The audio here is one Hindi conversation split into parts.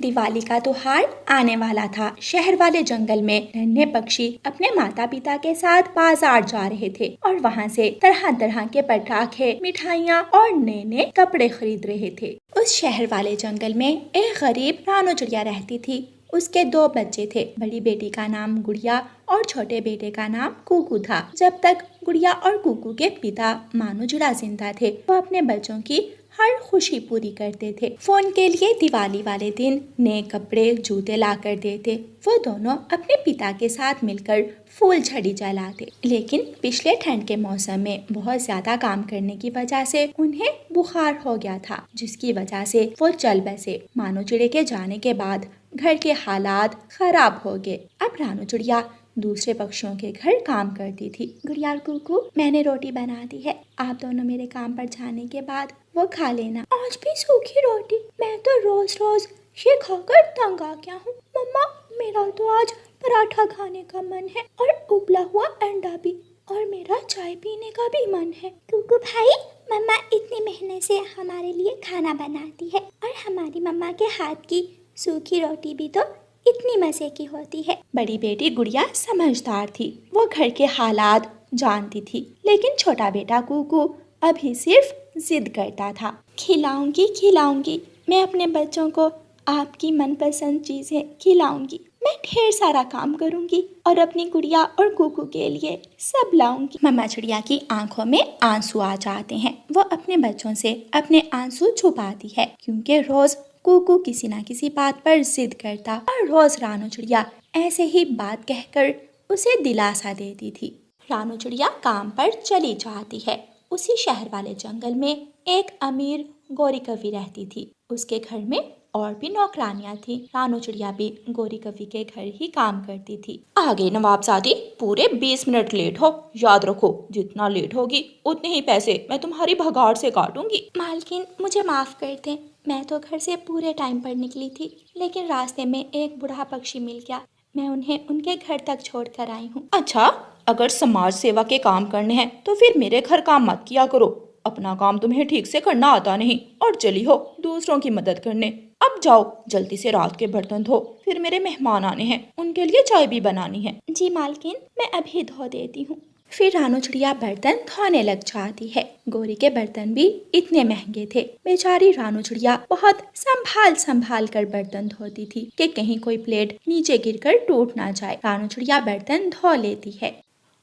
दिवाली का त्योहार आने वाला था। शहर वाले जंगल में नन्हे पक्षी अपने माता पिता के साथ बाजार जा रहे थे और वहाँ से तरह तरह के पटाखे, मिठाइयाँ और नए नए कपड़े खरीद रहे थे। उस शहर वाले जंगल में एक गरीब रानो चिड़िया रहती थी। उसके 2 बच्चे थे। बड़ी बेटी का नाम गुड़िया और छोटे बेटे का नाम कुकू था। जब तक गुड़िया और कुकू के पिता मानो चिड़ा जिंदा थे, वो अपने बच्चों की हर खुशी पूरी करते थे। फोन के लिए दिवाली वाले दिन नए कपड़े, जूते ला कर देते। वो दोनों अपने पिता के साथ मिलकर फूल झड़ी जलाते। लेकिन पिछले ठंड के मौसम में बहुत ज्यादा काम करने की वजह से उन्हें बुखार हो गया था, जिसकी वजह से वो चल बसे। मानो चिड़े के जाने के बाद घर के हालात खराब हो गए। अब रानो चिड़िया दूसरे पक्षियों के घर काम करती थी। गुड़िया और कुकू, मैंने रोटी बना दी है, आप दोनों मेरे काम पर जाने के बाद वो खा लेना। आज भी सूखी रोटी? मैं तो रोज रोज ये खाकर तंग आ गया हूँ। मम्मा, मेरा तो आज पराठा खाने का मन है और उबला हुआ अंडा भी, और मेरा चाय पीने का भी मन है। कुकू भाई, मम्मा इतनी मेहनत से हमारे लिए खाना बनाती है और हमारी मम्मा के हाथ की सूखी रोटी भी तो इतनी मजे की होती है। बड़ी बेटी गुड़िया समझदार थी, वो घर के हालात जानती थी। लेकिन छोटा बेटा कुकू अभी सिर्फ जिद करता था। खिलाऊंगी खिलाऊंगी, मैं अपने बच्चों को आपकी मनपसंद चीजें खिलाऊंगी। मैं ढेर सारा काम करूंगी और अपनी गुड़िया और कुकू के लिए सब लाऊंगी। मम्मा चिड़िया की आंखों में आंसू आ जाते हैं। वो अपने बच्चों से अपने आंसू छुपाती है, क्योंकि रोज कुकू किसी न किसी बात पर जिद करता और रोज रानो चिड़िया ऐसे ही बात कहकर उसे दिलासा देती थी। रानो चिड़िया काम पर चली जाती है। उसी शहर वाले जंगल में एक अमीर गोरी कवि रहती थी। उसके घर में और भी नौकरानियां थी। रानो चिड़िया भी गोरी कवि के घर ही काम करती थी। आगे नवाबजादी, पूरे 20 मिनट लेट हो। याद रखो, जितना लेट होगी उतने ही पैसे मैं तुम्हारी भगाड़ से काटूंगी। मालकिन, मुझे माफ कर दें, मैं तो घर से पूरे टाइम पर निकली थी, लेकिन रास्ते में एक बूढ़ा पक्षी मिल गया। मैं उन्हें उनके घर तक छोड़ कर आई हूँ। अच्छा, अगर समाज सेवा के काम करने हैं तो फिर मेरे घर काम मत किया करो। अपना काम तुम्हें ठीक से करना आता नहीं और चली हो दूसरों की मदद करने। अब जाओ, जल्दी से रात के बर्तन धो, फिर मेरे मेहमान आने हैं, उनके लिए चाय भी बनानी है। जी मालकिन, मैं अभी धो देती हूँ। फिर रानो चिड़िया बर्तन धोने लग जाती है। गोरी के बर्तन भी इतने महंगे थे। बेचारी रानो चिड़िया बहुत संभाल संभाल कर बर्तन धोती थी कि कहीं कोई प्लेट नीचे गिरकर टूट ना जाए। रानो चिड़िया बर्तन धो लेती है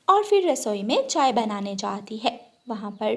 और फिर रसोई में चाय बनाने जाती है। वहाँ पर